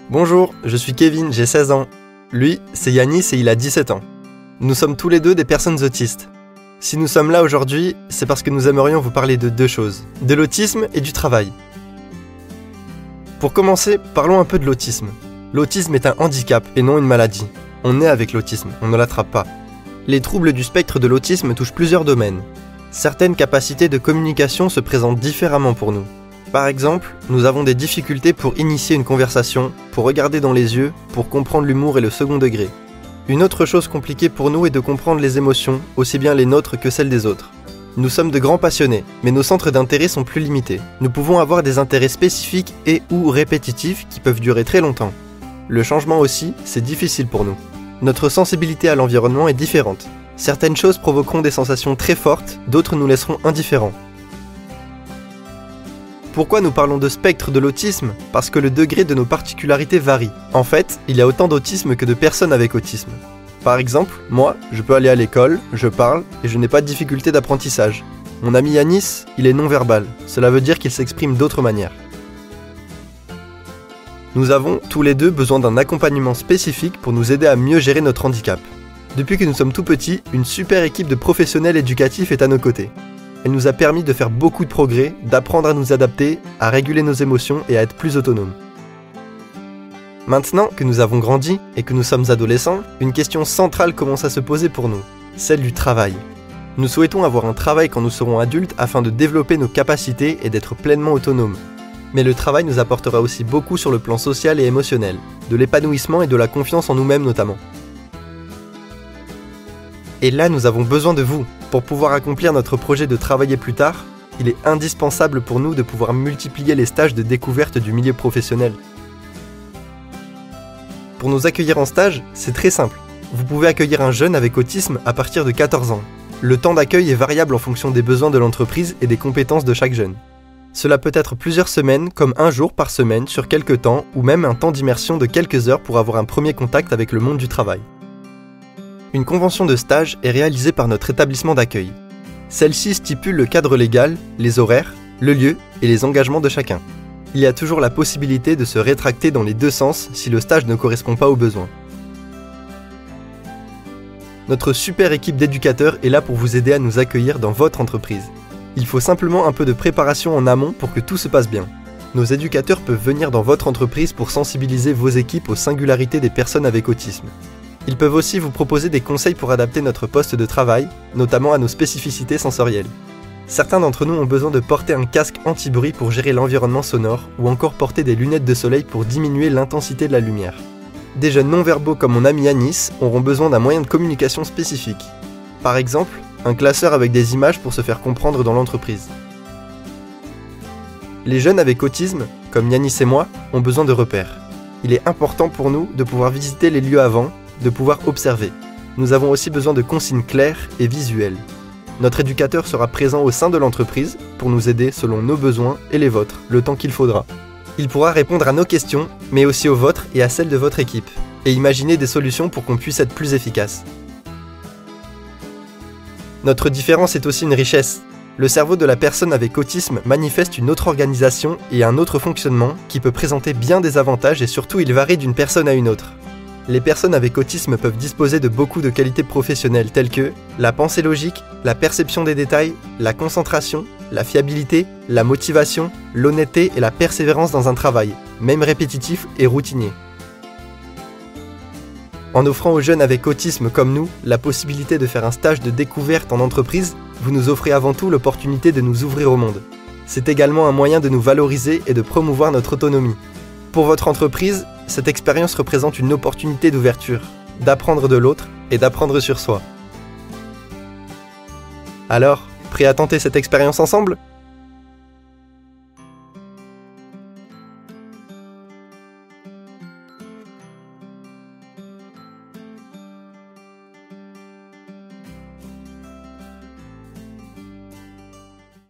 Bonjour, je suis Kevin, j'ai 16 ans. Lui, c'est Yanis et il a 17 ans. Nous sommes tous les deux des personnes autistes. Si nous sommes là aujourd'hui, c'est parce que nous aimerions vous parler de deux choses, de l'autisme et du travail. Pour commencer, parlons un peu de l'autisme. L'autisme est un handicap et non une maladie. On naît avec l'autisme, on ne l'attrape pas. Les troubles du spectre de l'autisme touchent plusieurs domaines. Certaines capacités de communication se présentent différemment pour nous. Par exemple, nous avons des difficultés pour initier une conversation, pour regarder dans les yeux, pour comprendre l'humour et le second degré. Une autre chose compliquée pour nous est de comprendre les émotions, aussi bien les nôtres que celles des autres. Nous sommes de grands passionnés, mais nos centres d'intérêt sont plus limités. Nous pouvons avoir des intérêts spécifiques et ou répétitifs qui peuvent durer très longtemps. Le changement aussi, c'est difficile pour nous. Notre sensibilité à l'environnement est différente. Certaines choses provoqueront des sensations très fortes, d'autres nous laisseront indifférents. Pourquoi nous parlons de spectre de l'autisme ? Parce que le degré de nos particularités varie. En fait, il y a autant d'autisme que de personnes avec autisme. Par exemple, moi, je peux aller à l'école, je parle, et je n'ai pas de difficulté d'apprentissage. Mon ami Yanis, il est non-verbal. Cela veut dire qu'il s'exprime d'autres manières. Nous avons, tous les deux, besoin d'un accompagnement spécifique pour nous aider à mieux gérer notre handicap. Depuis que nous sommes tout petits, une super équipe de professionnels éducatifs est à nos côtés. Elle nous a permis de faire beaucoup de progrès, d'apprendre à nous adapter, à réguler nos émotions et à être plus autonomes. Maintenant que nous avons grandi et que nous sommes adolescents, une question centrale commence à se poser pour nous, celle du travail. Nous souhaitons avoir un travail quand nous serons adultes afin de développer nos capacités et d'être pleinement autonomes. Mais le travail nous apportera aussi beaucoup sur le plan social et émotionnel, de l'épanouissement et de la confiance en nous-mêmes notamment. Et là, nous avons besoin de vous. Pour pouvoir accomplir notre projet de travailler plus tard, il est indispensable pour nous de pouvoir multiplier les stages de découverte du milieu professionnel. Pour nous accueillir en stage, c'est très simple. Vous pouvez accueillir un jeune avec autisme à partir de 14 ans. Le temps d'accueil est variable en fonction des besoins de l'entreprise et des compétences de chaque jeune. Cela peut être plusieurs semaines, comme un jour par semaine sur quelques temps, ou même un temps d'immersion de quelques heures pour avoir un premier contact avec le monde du travail. Une convention de stage est réalisée par notre établissement d'accueil. Celle-ci stipule le cadre légal, les horaires, le lieu et les engagements de chacun. Il y a toujours la possibilité de se rétracter dans les deux sens si le stage ne correspond pas aux besoins. Notre super équipe d'éducateurs est là pour vous aider à nous accueillir dans votre entreprise. Il faut simplement un peu de préparation en amont pour que tout se passe bien. Nos éducateurs peuvent venir dans votre entreprise pour sensibiliser vos équipes aux singularités des personnes avec autisme. Ils peuvent aussi vous proposer des conseils pour adapter notre poste de travail, notamment à nos spécificités sensorielles. Certains d'entre nous ont besoin de porter un casque anti-bruit pour gérer l'environnement sonore ou encore porter des lunettes de soleil pour diminuer l'intensité de la lumière. Des jeunes non-verbaux comme mon ami Yanis auront besoin d'un moyen de communication spécifique. Par exemple, un classeur avec des images pour se faire comprendre dans l'entreprise. Les jeunes avec autisme, comme Yanis et moi, ont besoin de repères. Il est important pour nous de pouvoir visiter les lieux avant, de pouvoir observer. Nous avons aussi besoin de consignes claires et visuelles. Notre éducateur sera présent au sein de l'entreprise pour nous aider selon nos besoins et les vôtres, le temps qu'il faudra. Il pourra répondre à nos questions, mais aussi aux vôtres et à celles de votre équipe, et imaginer des solutions pour qu'on puisse être plus efficace. Notre différence est aussi une richesse. Le cerveau de la personne avec autisme manifeste une autre organisation et un autre fonctionnement qui peut présenter bien des avantages et surtout il varie d'une personne à une autre. Les personnes avec autisme peuvent disposer de beaucoup de qualités professionnelles telles que la pensée logique, la perception des détails, la concentration, la fiabilité, la motivation, l'honnêteté et la persévérance dans un travail, même répétitif et routinier. En offrant aux jeunes avec autisme comme nous la possibilité de faire un stage de découverte en entreprise, vous nous offrez avant tout l'opportunité de nous ouvrir au monde. C'est également un moyen de nous valoriser et de promouvoir notre autonomie. Pour votre entreprise, cette expérience représente une opportunité d'ouverture, d'apprendre de l'autre et d'apprendre sur soi. Alors, prêt à tenter cette expérience ensemble ?